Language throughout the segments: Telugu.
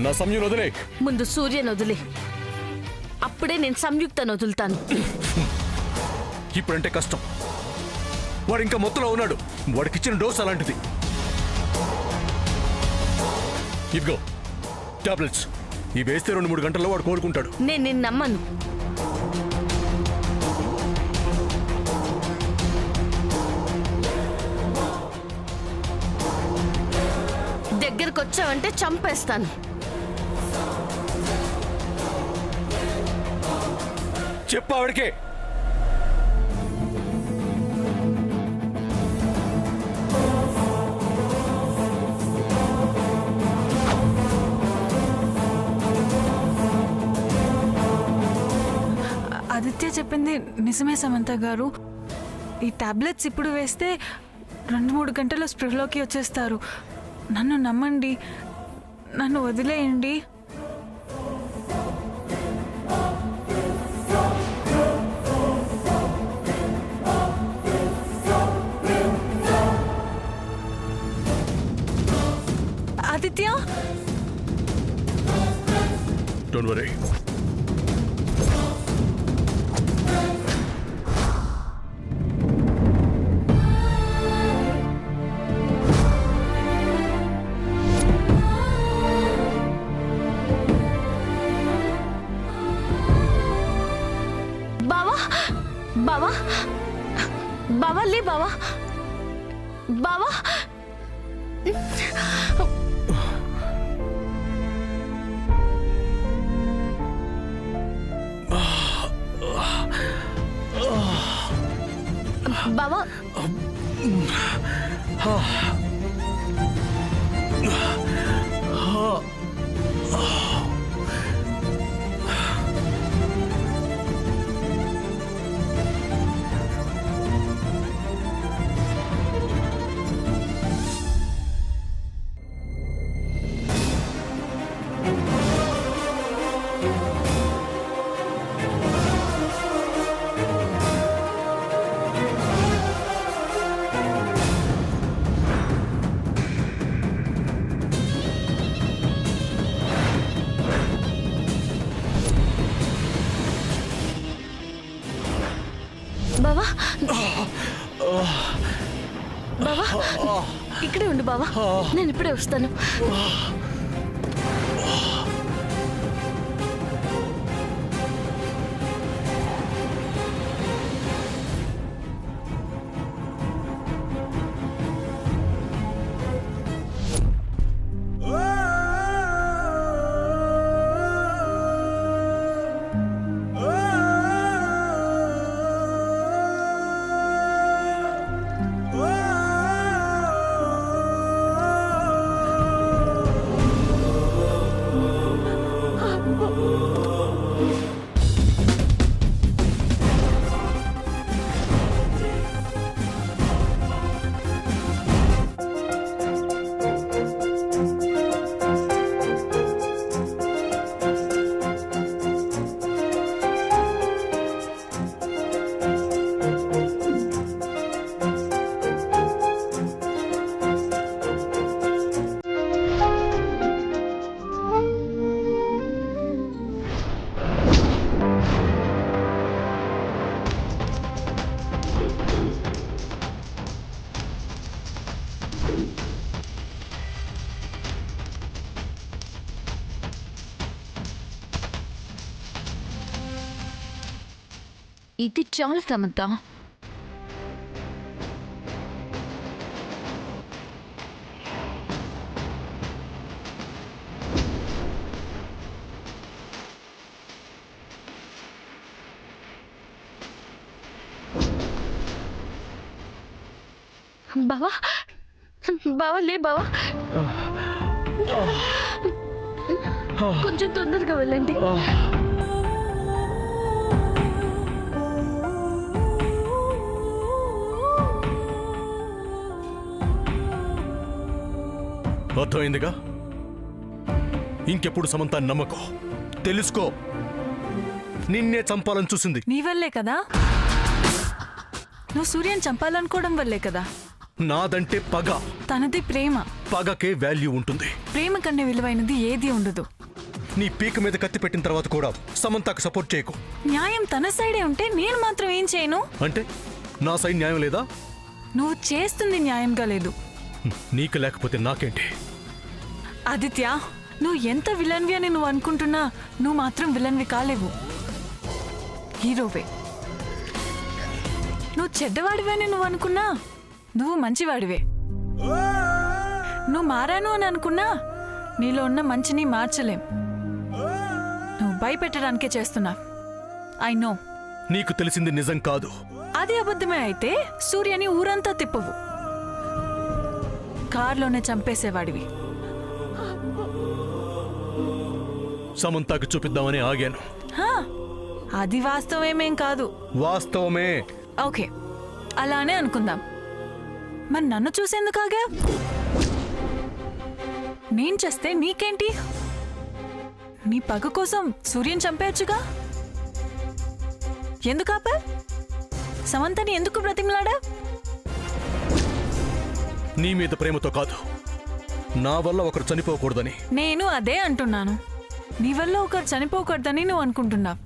నా సంయుని వదిలే. ముందు సూర్యని వదిలే, అప్పుడే నేను సంయుక్తను వదులుతాను. ఇప్పుడంటే కష్టం. వాడు ఇంకా మొత్తంలో ఉన్నాడు. వాడికిచ్చిన డోస్ అలాంటిది. ఇదిగో టాబ్లెట్స్. ఇవి వేస్తే 2-3 గంటల్లో వాడు కోలుకుంటాడు. నేను నిన్ను నమ్మను. దగ్గరకు వచ్చావంటే చంపేస్తాను. చెప్పు ఆవిడకే. ఆదిత్య చెప్పింది నిజమే సమంత గారు. ఈ టాబ్లెట్స్ ఇప్పుడు వేస్తే 2-3 గంటల స్పృహలోకి వచ్చేస్తారు. నన్ను నమ్మండి, నన్ను వదిలేయండి. Aditya, don't worry. బావా, బావా, బావా, లే బావా, బావా. బావా, బావా, బావా, ఇక్కడే ఉండు బావా, నేను ఇప్పుడే వస్తాను. ఇది చాలు సమంత. బావా, బావా, లే బావా, కొంచెం తొందరగా వెళ్ళండి. అర్థమైందిగా. ఇంకెప్పుడు సమంతాన్ని నమ్మకో. తెలుసుకో, నిన్నే చంపాలని చూసింది. నీ వల్లే కదా, నువ్వు సూర్యని చంపాలనుకోవడం వల్లే కదా నాదంటే పగ. తనది ప్రేమ. పగకే వాల్యూ ఉంటుంది. ప్రేమ కన్నా విలువైనది ఏది ఉండదు. నీ పీక మీద కత్తి పెట్టిన తర్వాత కూడా సమంతకు సపోర్ట్ చేయకు. న్యాయం తన సైడే ఉంటే నేను మాత్రం ఏం చేయను? అంటే నా సైడ్ న్యాయం లేదా? నువ్వు చేస్తుంది న్యాయంగా లేదు. నీకు లేకపోతే నాకేంటి? ఆదిత్య, నువ్వు ఎంత విలన్వి అని నువ్వు అనుకుంటున్నా నువ్వు మాత్రం విలన్వి కాలేవు. హీరోవే. నువ్వు చెడ్డవాడివే అని నువ్వు అనుకున్నా నువ్వు మంచివాడివే. నువ్వు మారాను అని అనుకున్నా నీలో ఉన్న మంచిని మార్చలేం. నువ్వు భయపెట్టడానికే చేస్తున్నా. I know. నీకు తెలిసింది నిజం కాదు. అది అబద్ధమే అయితే సూర్యని ఊరంతా తిప్పవు. కార్లోనే చంపేసేవాడివి. సమంతకు చూపిద్దామని ఆగాను. హా, అది వాస్తవమేం కాదు. వాస్తవమే. ఓకే, అలానే అనుకుందాం. మరి నన్ను చూసేందుకు ఆగా? నేను చేస్తే నీకేంటి? నీ పగ కోసం సూర్యుని చంపేయచ్చుగా. ఎందుకు ఆపా? సమంతని ఎందుకు బ్రతిమలాడా? నీ మీద ప్రేమతో కాదు, నా వల్ల ఒకరు చనిపోకూడదని. నేను అదే అంటున్నాను. నీ వల్ల ఒకరు చనిపోకూడదని నువ్వు అనుకుంటున్నావు.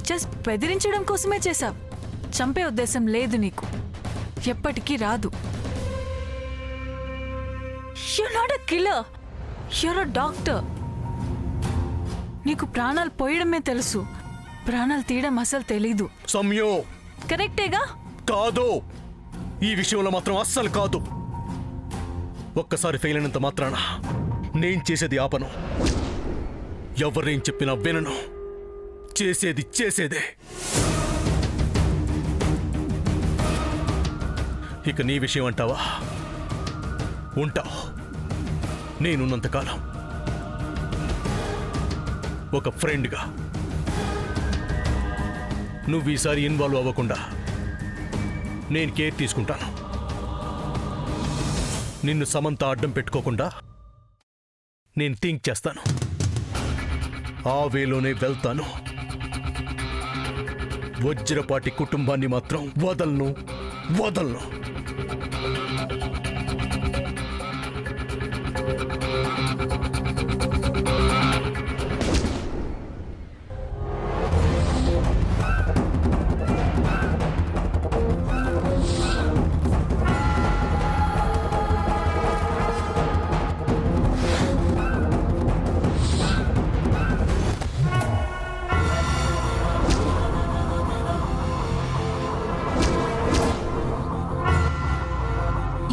జస్ట్ బెదిరించడం కోసమే చేశావు. చంపే ఉద్దేశం లేదు నీకు. ఎప్పటికీ రాదు. You're not a killer. You're a doctor. నీకు ప్రాణాలు పోయడమే తెలుసు, ప్రాణాలు తీయడం అసలు తెలీదు. సమ్యో. కరెక్టేగా? కాదు, ఈ విషయంలో మాత్రం అస్సలు కాదు. ఒక్కసారి ఫెయిల్ అయినంత మాత్రాన నేను చేసేది ఆపను. ఎవరేం చెప్పినా వినను. చేసేది చేసేదే. ఇక నీ విషయం అంటావా? ఉంటావు. నేనున్నంతకాలం ఒక ఫ్రెండ్గా. నువ్వు ఈసారి ఇన్వాల్వ్ అవ్వకుండా నేను కేర్ తీసుకుంటాను. నిన్ను సమంత అడ్డం పెట్టుకోకుండా నేను థింక్ చేస్తాను. ఆ వేలోనే వెళ్తాను. వజ్రపాటి కుటుంబాన్ని మాత్రం వదలను.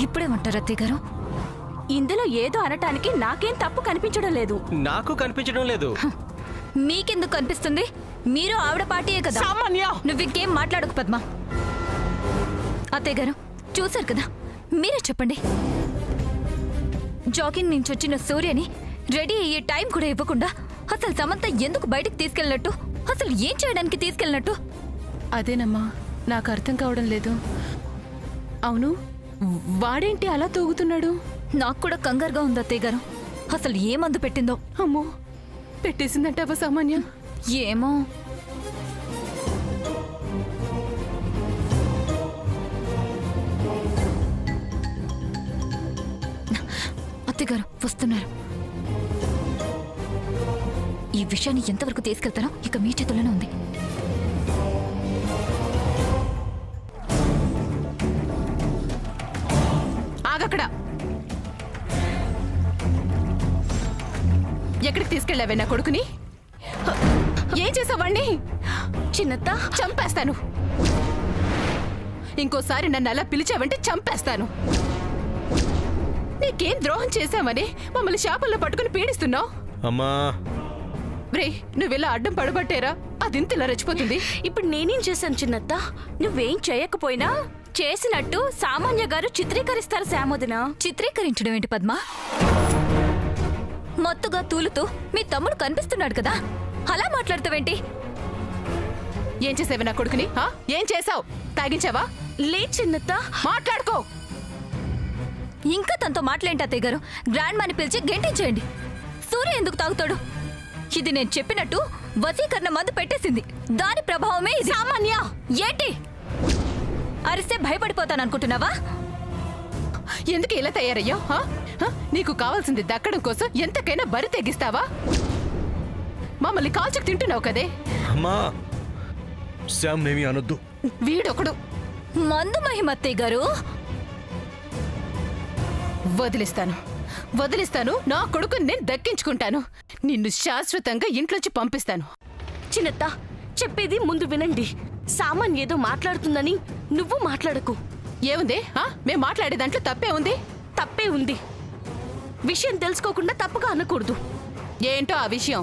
ఇప్పుడేమంటారు అత్తయ్య గారు? ఇందులో ఏదో అనటానికి నాకేం తప్పు కనిపించడం లేదు. నాకు కనిపించడం లేదు. మీకెందుకు కనిపిస్తుంది? మీరు ఆవిడ పార్టీయే కదా. నువ్వు ఇంకేం మాట్లాడకు పద్మ. అత్తయ్య గారు చూశారు కదా, మీరే చెప్పండి. జాగింగ్ నుంచి వచ్చిన సూర్యని రెడీ అయ్యే టైం కూడా ఇవ్వకుండా అసలు సమంత ఎందుకు బయటకు తీసుకెళ్ళినట్టు, అసలు ఏం చేయడానికి తీసుకెళ్ళినట్టు? అదేనమ్మా, నాకు అర్థం కావడం లేదు. అవును, వాడేంటి అలా తూగుతున్నాడు? నాకు కూడా కంగారుగా ఉంది అత్తయ్య గారు. అసలు ఏ మందు పెట్టిందో? అమ్మో, పెట్టేసిందంటావా సామాన్య? ఏమో. అత్తయ్య గారు వస్తున్నారు. ఈ విషయాన్ని ఎంతవరకు తీసుకెళ్తారో ఇక మీ చేతుల్లోనే ఉంది. ఆగక్కడ. ఎక్కడికి తీసుకెళ్ళావే నా కొడుకుని? ఏం చేసావాణ్ణి? చిన్నత్త, చంపేస్తాను. ఇంకోసారి నన్ను అలా పిలిచావంటే చంపేస్తాను. నీకేం ద్రోహం చేశామని మమ్మల్ని శాపంలో పట్టుకుని పీడిస్తున్నావు? అమ్మా, రే, నువ్వెలా అడ్డం పడబట్టేరా అదింత ఇలా రెచ్చిపోతుంది. ఇప్పుడు నేనేం చేశాను చిన్నత్త? నువ్వేం చేయకపోయినా చేసినట్టు సామాన్య గారు చిత్రీకరిస్తారు శామోదిన. చిత్రీకరించడం ఏంటి పద్మ? మత్తుగా తూలుతూ మీ తమ్ముడు కనిపిస్తున్నాడు కదా, అలా మాట్లాడతావేంటి? ఏం చేసావే నా కొడుకుని? ఏం చేసావు? తాగించావా? లే చిన్నత్త, మాట్లాడుకో. ఇంకా తనతో మాట్లాంటి అత్తయ్య గారు. గ్రాండ్ మాని పిలిచి గెంటించేయండి. సూర్య ఎందుకు తాగుతాడు? ఇది నేను చెప్పినట్టు వశీకరణ మందు పెట్టేసింది. దాని ప్రభావమే ఇది. సామాన్య ఏంటి అరిస్తే భయపడిపోతాననుకుంటున్నావా? ఎందుకు ఇలా తయారయ్యో? నీకు కావాల్సింది దక్కడం కోసం ఎంతకైనా బరి తెగిస్తావా? మమ్మల్ని కాల్చుకు తింటున్నావు కదే. అమ్మా, శ్యామ్ నేమి అనొద్దు. వీడొకడు. మందు మహిమత్తయ్య గారు. వదిలిస్తాను. నా కొడుకు నేను దక్కించుకుంటాను. నిన్ను శాశ్వతంగా ఇంట్లోంచి పంపిస్తాను. చిన్నత్త, చెప్పేది ముందు వినండి. సామాన్ ఏదో మాట్లాడుతుందని నువ్వు మాట్లాడకు. ఏముంది? మేం మాట్లాడే దాంట్లో తప్పే ఉంది. తప్పే ఉంది. విషయం తెలుసుకోకుండా తప్పుగా అనకూడదు. ఏంటో ఆ విషయం?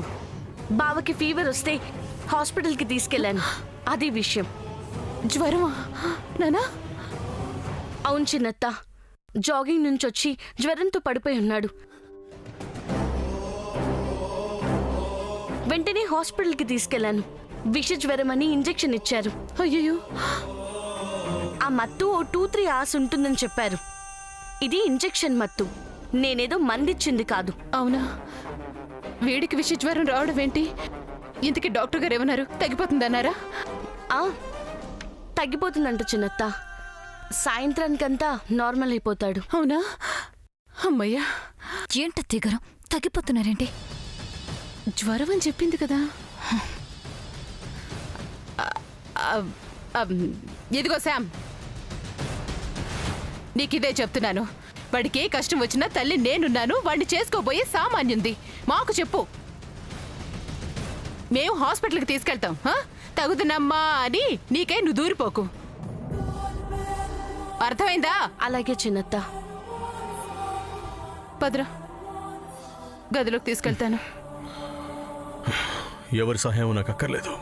బావకి ఫీవర్ వస్తే హాస్పిటల్కి తీసుకెళ్ళాను. అది విషయం. జ్వరమా నానా? అవును చిన్నత్త, జాగింగ్ నుంచి వచ్చి జ్వరంతో పడిపోయి ఉన్నాడు. వెంటనే హాస్పిటల్కి తీసుకెళ్లాను. విష జ్వరం అని ఇంజెక్షన్ ఇచ్చారు. అయ్యో, ఆ మత్తు ఓ 2-3 hours ఉంటుందని చెప్పారు. ఇది ఇంజెక్షన్ మత్తు, నేనేదో మందిచ్చింది కాదు. అవునా? వీడికి విష జ్వరం రావడం ఏంటి? ఇంతకీ డాక్టర్ గారు ఏమన్నారు? తగ్గిపోతుందన్నారా? తగ్గిపోతుందంట చిన్నత్త. సాయంత్రానికంతా నార్మల్ అయిపోతాడు. అవునా? అమ్మయ్యా. ఏంటత్తయ్య గారు తగ్గిపోతున్నారేంటి? జ్వరం అని చెప్పింది కదా. ఇదిగో శామ్, నీకిదే చెప్తున్నాను. వాడికి ఏ కష్టం వచ్చినా తల్లి నేనున్నాను. వాడిని చేసుకోబోయే సామాన్యుంది. మాకు చెప్పు, మేము హాస్పిటల్కి తీసుకెళ్తాం. తగుదనమ్మా అని నీకై నువ్వు దూరిపోకు. అర్థమైందా? అలాగే చిన్నత్త. పదరా, గదిలోకి తీసుకెళ్తాను. ఎవరి సహాయం నాకు అక్కర్లేదు,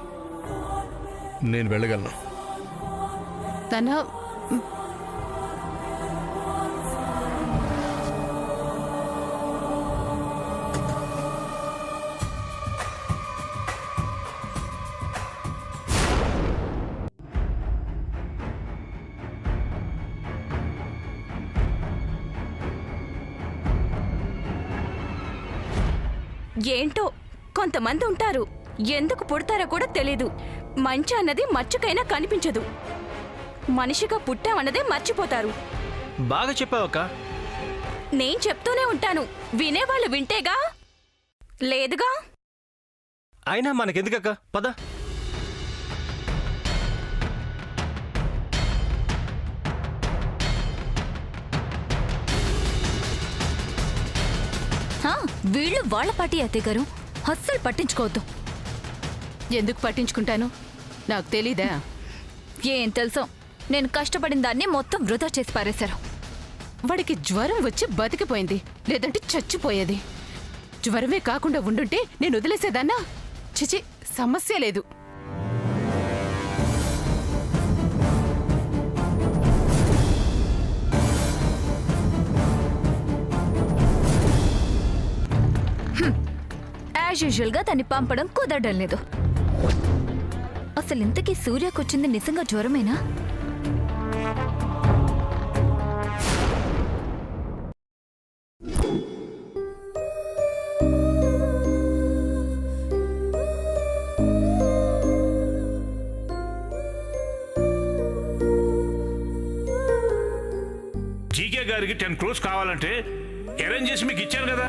నేను వెళ్ళగలను. తన ఏంటో కొంతమంది ఉంటారు, ఎందుకు పుడతారో కూడా తెలీదు. మంచి అన్నది మచ్చుకైనా కనిపించదు. మనిషిగా పుట్టామన్నదే మర్చిపోతారు. బాగా చెప్పావక్క. నేను చెప్తూనే ఉంటాను, వినేవాళ్ళు వింటేగా, లేదుగా. అయినా మనకెందుకక్క, పద. వీళ్ళు వాళ్ళ పార్టీ అత్తయ్య గారు, అస్సలు పట్టించుకోవద్దు. ఎందుకు పట్టించుకుంటాను? నాకు తెలీదా? ఏం తెలుసో, నేను కష్టపడిన దాన్ని మొత్తం వృధా చేసి పారేశారు. వాడికి జ్వరం వచ్చి బతికిపోయింది, లేదంటే చచ్చిపోయేది. జ్వరమే కాకుండా ఉండుంటే నేను వదిలేసేదాన్నా? చిచి, సమస్య లేదు. యాజ్ యూజువల్ గా దాన్ని పంపడం కుదరడం లేదు. అసలు ఇంతకీ సూర్యకొచ్చింది నిజంగా జ్వరమేనా? జీకే గారికి 10 crores కావాలంటే అరేంజ్ చేసి మీకు ఇచ్చాను కదా.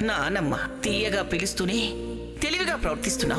నానమ్మ తీయగా పిలుస్తూనే తెలివిగా ప్రవర్తిస్తున్నా.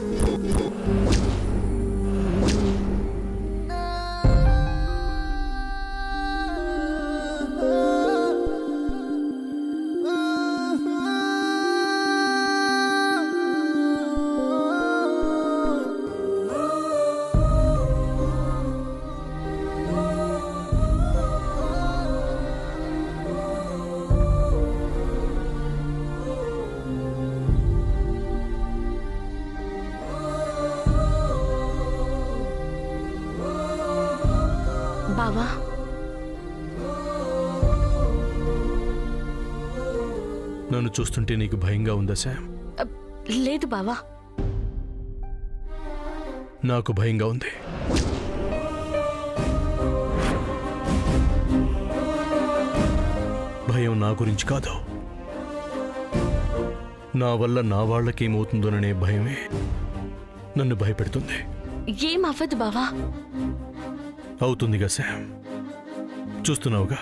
బావా, నన్ను చూస్తుంటే నీకు భయంగా ఉందా శామ్? లేదు బావా. నాకు భయంగా ఉంది. భయం నా గురించి కాదు, నా వల్ల నా వాళ్ళకేమవుతుందోననే భయమే నన్ను భయపెడుతుంది. ఏం అవ్వదు బావా. అవుతుందిగా శామ్, చూస్తున్నావుగా.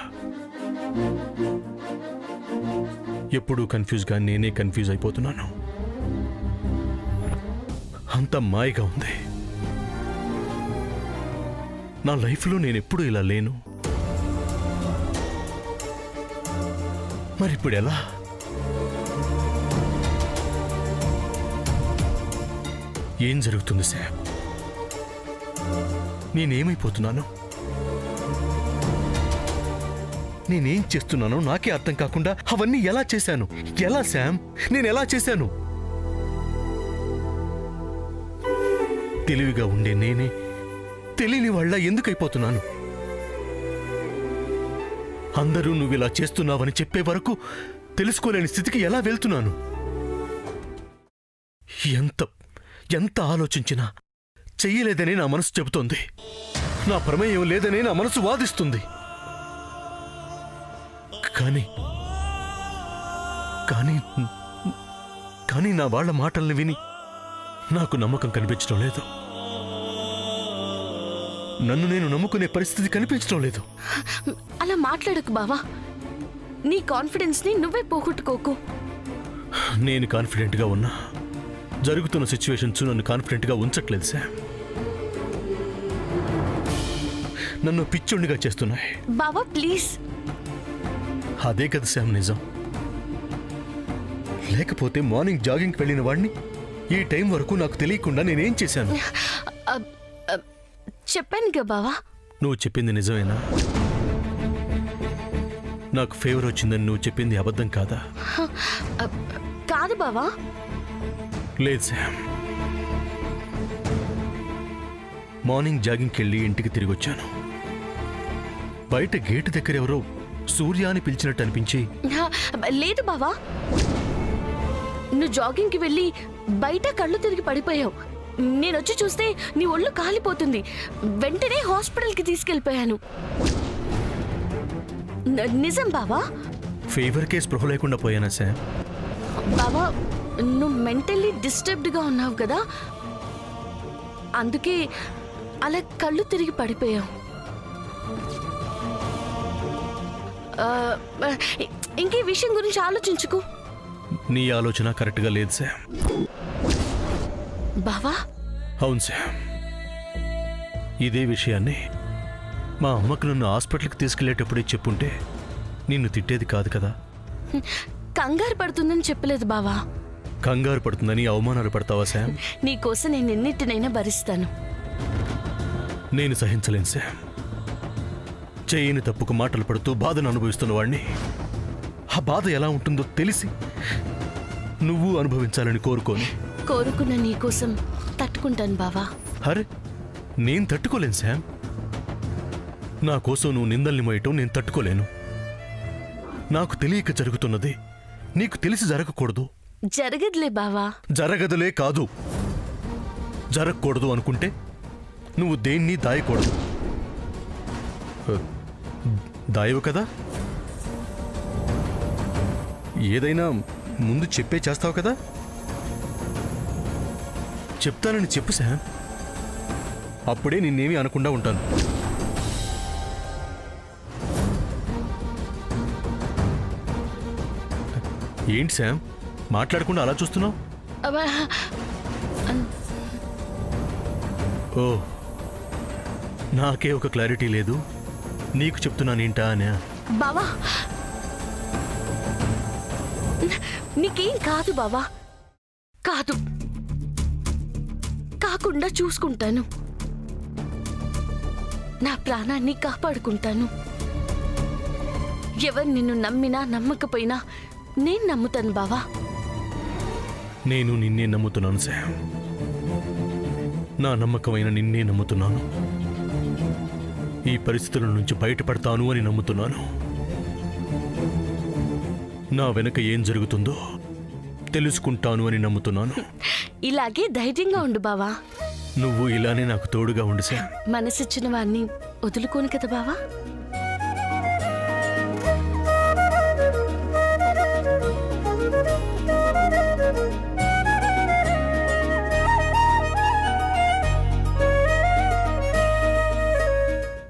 ఎప్పుడూ కన్ఫ్యూజ్గా నేనే కన్ఫ్యూజ్ అయిపోతున్నాను. అంత మాయగా ఉంది. నా లైఫ్లో నేనెప్పుడూ ఇలా లేను. మరిప్పుడు ఎలా? ఏం జరుగుతుంది శామ్? నేనేమైపోతున్నాను? నేనేం చేస్తున్నానో నాకే అర్థం కాకుండా అవన్నీ ఎలా చేశాను? ఎలా శామ్? నేను ఎలా చేశాను? తెలివిగా ఉండే నేనే తెలియని వాళ్ళ ఎందుకైపోతున్నాను? అందరూ నువ్విలా చేస్తున్నావని చెప్పే వరకు తెలుసుకోలేని స్థితికి ఎలా వెళ్తున్నాను? ఎంత ఎంత ఆలోచించినా చెయ్యలేదనే నా మనసు చెబుతోంది. నా ప్రమేయం లేదనే నా మనసు వాదిస్తుంది. కానీ కానీ కానీ నా వాళ్ళ మాటల్ని విని నాకు నమ్మకం కనిపించడం లేదు. నన్ను నేను నమ్ముకునే పరిస్థితి కనిపించడం లేదు. అలా మాట్లాడకు బావా. నీ కాన్ఫిడెన్స్ ని నువ్వే పోగొట్టుకోకు. నేను కాన్ఫిడెంట్గా ఉన్నా జరుగుతున్న సిచ్యువేషన్స్ నన్ను కాన్ఫిడెంట్గా ఉంచట్లేదు శామ్. నన్ను పిచ్చోడిగా చేస్తున్నాయి. బావా ప్లీజ్. అదే కదా శామ్ నిజం. లేకపోతే మార్నింగ్ జాగింగ్కి వెళ్ళిన వాడిని ఈ టైం వరకు నాకు తెలియకుండా నేనేం చేశాను? చెప్పానుగా బావా. నువ్వు చెప్పింది నిజమేనా? నాకు ఫేవర్ వచ్చిందని నువ్వు చెప్పింది అబద్ధం కాదా? కాదు బావా. లేదు శామ్. మార్నింగ్ జాగింగ్కి వెళ్ళి ఇంటికి తిరిగి వచ్చాను. బయట గేటు దగ్గర ఎవరో సూర్య అని పిలిచినట్టు అనిపించి. లేదు బావా. నువ్వు జాగింగ్కి వెళ్ళి బయట కళ్ళు తిరిగి పడిపోయావు. నేనొచ్చి చూస్తే నీ ఒళ్ళు కాలిపోతుంది. వెంటనే హాస్పిటల్కి తీసుకెళ్ళిపోయాను. నిజం బావా. ఫేవర్కే స్పృహ లేకుండా పోయానా శామ్? బావా నువ్వు మెంటల్లీ డిస్టర్బ్డ్గా ఉన్నావు కదా, అందుకే అలా కళ్ళు తిరిగి పడిపోయావు. ఇంకే విషయం గురించి ఆలోచించుకో. నీ ఆలోచన కరెక్ట్గా లేదు శామ్. బావా. అవును శామ్. ఇదే విషయాన్ని మా అమ్మకు నన్ను హాస్పిటల్కి తీసుకెళ్లేటప్పుడే చెప్పుంటే నిన్ను తిట్టేది కాదు కదా. కంగారు పడుతుందని చెప్పలేదు బావా. కంగారు పడుతుందని అవమానాలు పడతావా శామ్? నీకోసం నేను ఎన్నిటినైనా భరిస్తాను. నేను సహించలేను శామ్. చేయని తప్పుకు మాటలు పడుతూ బాధను అనుభవిస్తున్న వాడిని ఆ బాధ ఎలా ఉంటుందో తెలిసి నువ్వు అనుభవించాలని కోరుకున్న నీకోసం తట్టుకుంటాను బావా. అరే నేను తట్టుకోలేను శామ్. నా కోసం నువ్వు నిందల్ని మోయటం నేను తట్టుకోలేను. నాకు తెలియక జరుగుతున్నది నీకు తెలిసి జరగకూడదు. జరగదులే బావా. జరగదులే కాదు, జరగకూడదు అనుకుంటే నువ్వు దేన్ని దాయకూడదు. దాయవు కదా. ఏదైనా ముందు చెప్పే చేస్తావు కదా. చెప్తానని చెప్పు శామ్. అప్పుడే నిన్నేమీ అనకుండా ఉంటాను. ఏంటి శామ్ మాట్లాడకుండా అలా చూస్తున్నావు? అబ్బా, ఓ నాకే ఒక క్లారిటీ లేదు, నీకు చెప్తున్నానేంటా అనే. బావా నీకేం కాదు బావా. కాదు, కాకుండా చూసుకుంటాను. నా ప్రాణాన్ని కాపాడుకుంటాను. ఎవరు నిన్ను నమ్మినా నమ్మకపోయినా నేను నమ్ముతాను బావా. నేను నిన్నే నమ్ముతున్నాను శామ్. నా నమ్మకమైన నిన్నే నమ్ముతున్నాను. ఈ పరిస్థితుల నుంచి బయటపడతాను అని నమ్ముతున్నాను. నా వెనక ఏం జరుగుతుందో తెలుసుకుంటాను అని నమ్ముతున్నాను. ఇలాగే ధైర్యంగా ఉండు బావా. నువ్వు ఇలానే నాకు తోడుగా ఉండు శామ్. మనసిచ్చిన వాడిని వదులుకోను కదా బావా.